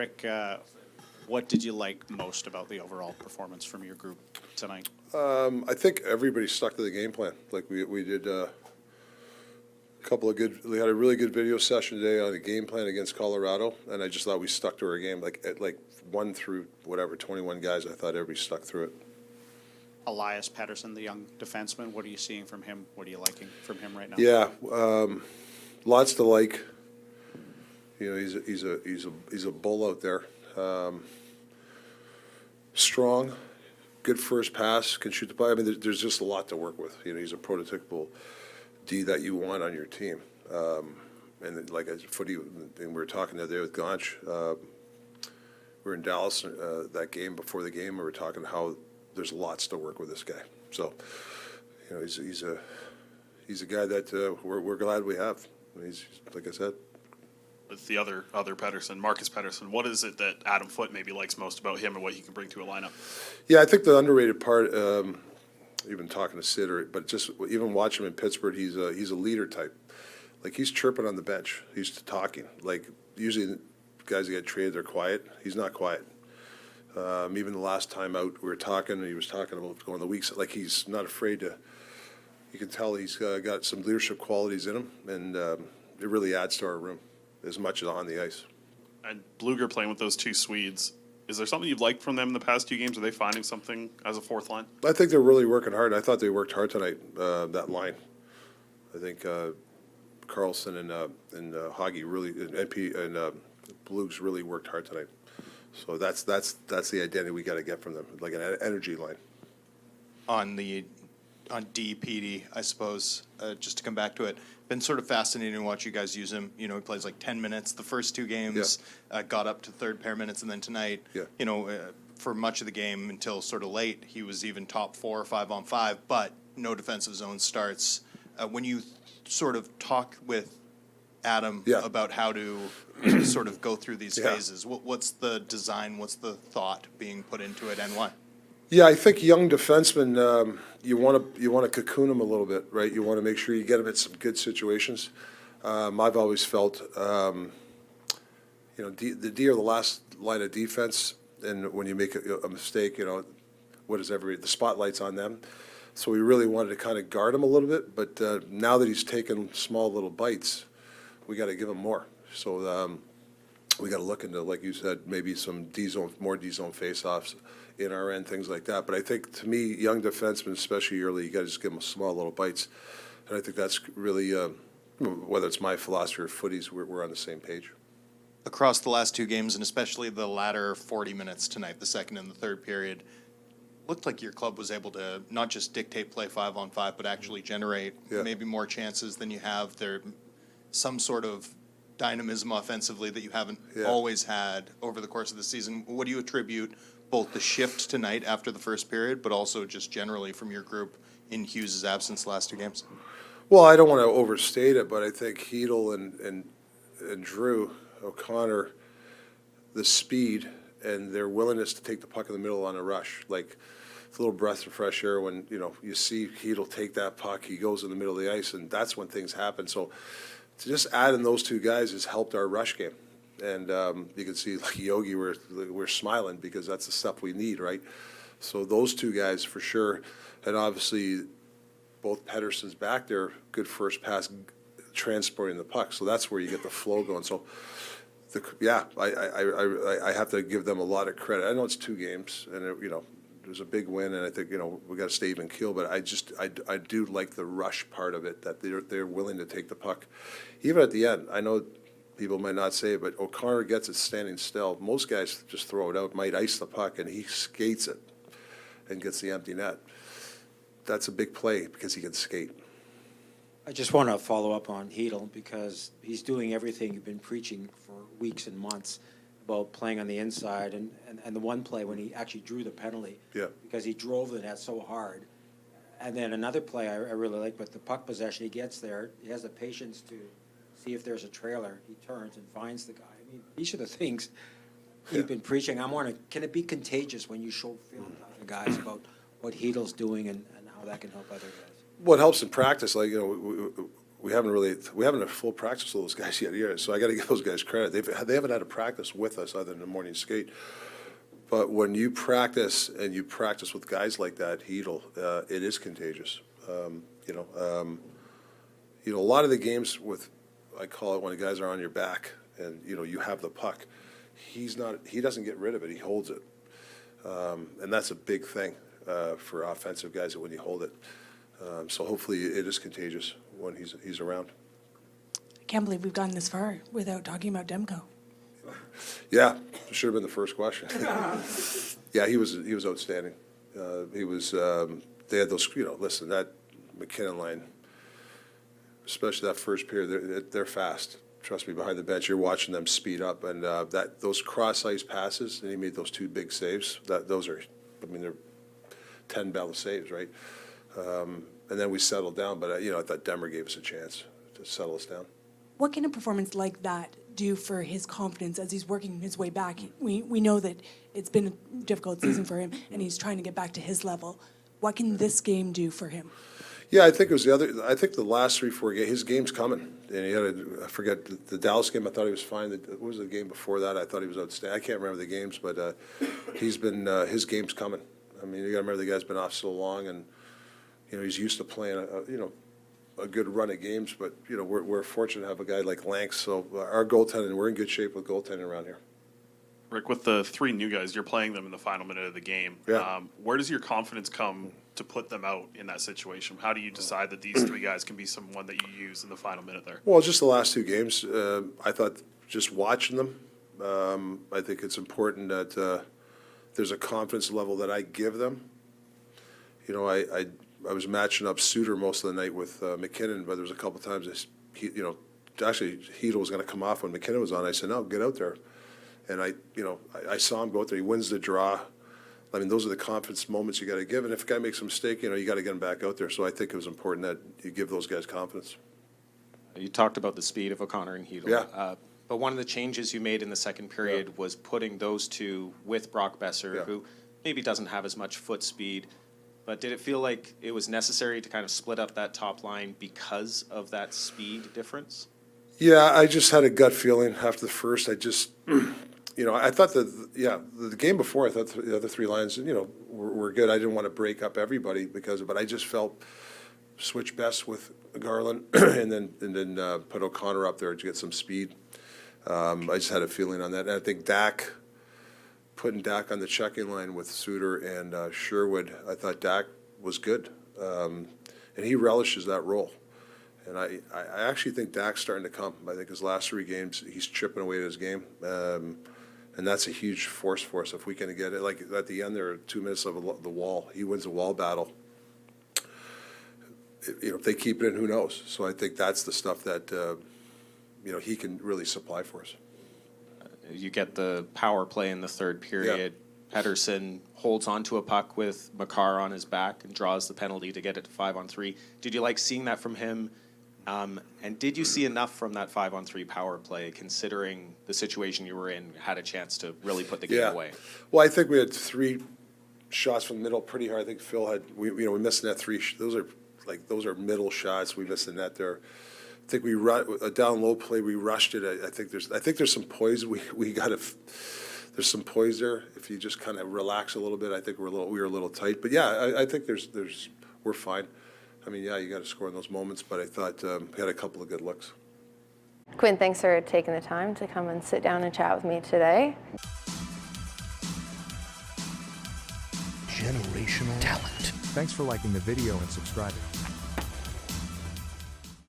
Rick, what did you like most about the overall performance from your group tonight? I think everybody stuck to the game plan. Like we did a couple of good. We had a really good video session today on the game plan against Colorado, and I just thought we stuck to our game. Like 1 through whatever 21 guys, I thought everybody stuck through it. Elias Pettersson, the young defenseman, what are you seeing from him? What are you liking from him right now? Yeah, lots to like. You know, he's a bull out there. Strong, good first pass, can shoot the puck. I mean, there's just a lot to work with. You know, he's a prototypical D that you want on your team. And like as footy, and we were talking the other day with Ganch. We were in Dallas that game before the game. We were talking how there's lots to work with this guy. So, you know, he's a guy that we're glad we have. He's like I said. With the other Pettersson, Marcus Pettersson, what is it that Adam Foote maybe likes most about him and what he can bring to a lineup? Yeah, I think the underrated part, even talking to Sid, but just even watching him in Pittsburgh, he's a leader type. Like he's chirping on the bench, he's talking. Like usually guys that get traded, they're quiet. He's not quiet. Even the last time out, we were talking, and he was talking about going the weeks. Like he's not afraid to. You can tell he's got some leadership qualities in him, and it really adds to our room as much as on the ice. And Bluger playing with those two Swedes, is there something you've liked from them in the past 2 games? Are they finding something as a fourth line? I think they're really working hard. I thought they worked hard tonight, that line. I think Carlson and Hoggy really, and NP and Blues really worked hard tonight. So that's the identity we got to get from them, like an energy line. On DPD, I suppose, just to come back to it, been sort of fascinating to watch you guys use him. You know, he plays like 10 minutes the first 2 games, got up to third pair minutes, and then tonight, you know, for much of the game until sort of late, he was even top 4 or 5 on 5, but no defensive zone starts. When you sort of talk with Adam about how to sort of go through these phases, what's the design, what's the thought being put into it, and why? Yeah, I think young defensemen, you want to cocoon them a little bit, right? You want to make sure you get them in some good situations. I've always felt, you know, the D are the last line of defense, and when you make a mistake, you know, the spotlight's on them. So we really wanted to kind of guard him a little bit, but now that he's taken small little bites, we got to give him more. So we got to look into, like you said, maybe some more D-zone face-offs in our end, things like that. But I think, to me, young defensemen, especially early, you got to just give them small little bites. And I think that's really, whether it's my philosophy or footy's, we're on the same page. Across the last 2 games, and especially the latter 40 minutes tonight, the second and the third period, looked like your club was able to not just dictate play 5 on 5, but actually generate maybe more chances than you have. There some sort of dynamism offensively that you haven't always had over the course of the season. What do you attribute both the shift tonight after the first period, but also just generally from your group in Hughes' absence the last 2 games? Well, I don't want to overstate it, but I think Hedel and Drew O'Connor, the speed and their willingness to take the puck in the middle on a rush, like it's a little breath of fresh air when, you know, you see Hedel take that puck, he goes in the middle of the ice, and that's when things happen. So to just add in those 2 guys has helped our rush game. And you can see, like Yogi, we're smiling because that's the stuff we need, right? So those 2 guys for sure, and obviously both Pettersson's back there, good first pass, transporting the puck. So that's where you get the flow going. So, I have to give them a lot of credit. I know it's 2 games, and you know, there's a big win, and I think, you know, we got to stay even keel. But I do like the rush part of it, that they're willing to take the puck, even at the end. I know people might not say it, but O'Connor gets it standing still. Most guys just throw it out, might ice the puck, and he skates it and gets the empty net. That's a big play because he can skate. I just want to follow up on Hedel because he's doing everything you've been preaching for weeks and months about playing on the inside, and the one play when he actually drew the penalty because he drove the net so hard. And then another play I really like, with the puck possession, he gets there, he has the patience to see if there's a trailer, he turns and finds the guy. I mean, these are the things you've been preaching. I'm wondering, can it be contagious when you show film to other guys about what Hedel's doing and how that can help other guys? Well, it helps in practice. Like, you know, we haven't had full practice with those guys yet either, so I got to give those guys credit. They haven't had a practice with us other than the morning skate. But when you practice and you practice with guys like that, Hedel, it is contagious. A lot of the games with, I call it when the guys are on your back and, you have the puck, he doesn't get rid of it, he holds it. And that's a big thing for offensive guys, when you hold it. So hopefully it is contagious when he's around. I can't believe we've gotten this far without talking about Demko. Yeah, should have been the first question. Yeah, he was outstanding. They had those, listen, that McKinnon line, especially that first period, they're fast. Trust me, behind the bench, you're watching them speed up, and those cross-ice passes, and he made those 2 big saves. They're 10-bell saves, right? And then we settled down, but I thought Demmer gave us a chance to settle us down. What can a performance like that do for his confidence as he's working his way back? We know that it's been a difficult season for him, and he's trying to get back to his level. What can this game do for him? Yeah, I think it was I think the last 3-4 games, his game's coming. And he had I forget, the Dallas game, I thought he was fine. What was the game before that? I thought he was outstanding. I can't remember the games, but he's been, his game's coming. I mean, you got to remember the guy's been off so long, and, he's used to playing a good run of games, but, we're fortunate to have a guy like Lanks. So our goaltending, we're in good shape with goaltending around here. Rick, with the 3 new guys, you're playing them in the final minute of the game. Yeah. Where does your confidence come to put them out in that situation? How do you decide that these 3 guys can be someone that you use in the final minute there? Well, just the last 2 games, I thought just watching them, I think it's important that there's a confidence level that I give them. I was matching up Suter most of the night with McKinnon, but there was a couple times, actually Hedel was going to come off when McKinnon was on. I said, no, get out there. And I saw him go out there. He wins the draw. I mean, those are the confidence moments you got to give. And if a guy makes a mistake, you got to get him back out there. So I think it was important that you give those guys confidence. You talked about the speed of O'Connor and Hedel. Yeah. But one of the changes you made in the second period was putting those 2 with Brock Besser, who maybe doesn't have as much foot speed. But did it feel like it was necessary to kind of split up that top line because of that speed difference? Yeah, I just had a gut feeling after the first. I just, I thought the game before, I thought the other 3 lines, were good. I didn't want to break up everybody but I just felt switch Best with Garland and then put O'Connor up there to get some speed. I just had a feeling on that. And I think putting Dak on the checking line with Suter and Sherwood, I thought Dak was good. And he relishes that role. And I actually think Dak's starting to come. I think his last 3 games, he's chipping away at his game. And that's a huge force for us if we can get it. Like at the end, there are 2 minutes of the wall. He wins the wall battle. If they keep it in, who knows? So I think that's the stuff that, he can really supply for us. You get the power play in the third period. Pettersson holds onto a puck with Makar on his back and draws the penalty to get it to 5-on-3. Did you like seeing that from him? And did you see enough from that 5-on-3 power play, considering the situation you were in, had a chance to really put the game away? Well, I think we had 3 shots from the middle pretty hard. I think Phil had, we missed net 3. Those are middle shots. We missed the net there. I think a down low play, we rushed it. I think there's some poise. There's some poise there. If you just kind of relax a little bit, I think we were a little tight. But yeah, I think we're fine. I mean, yeah, you got to score in those moments, but I thought we had a couple of good looks. Quinn, thanks for taking the time to come and sit down and chat with me today. Generational talent. Thanks for liking the video and subscribing.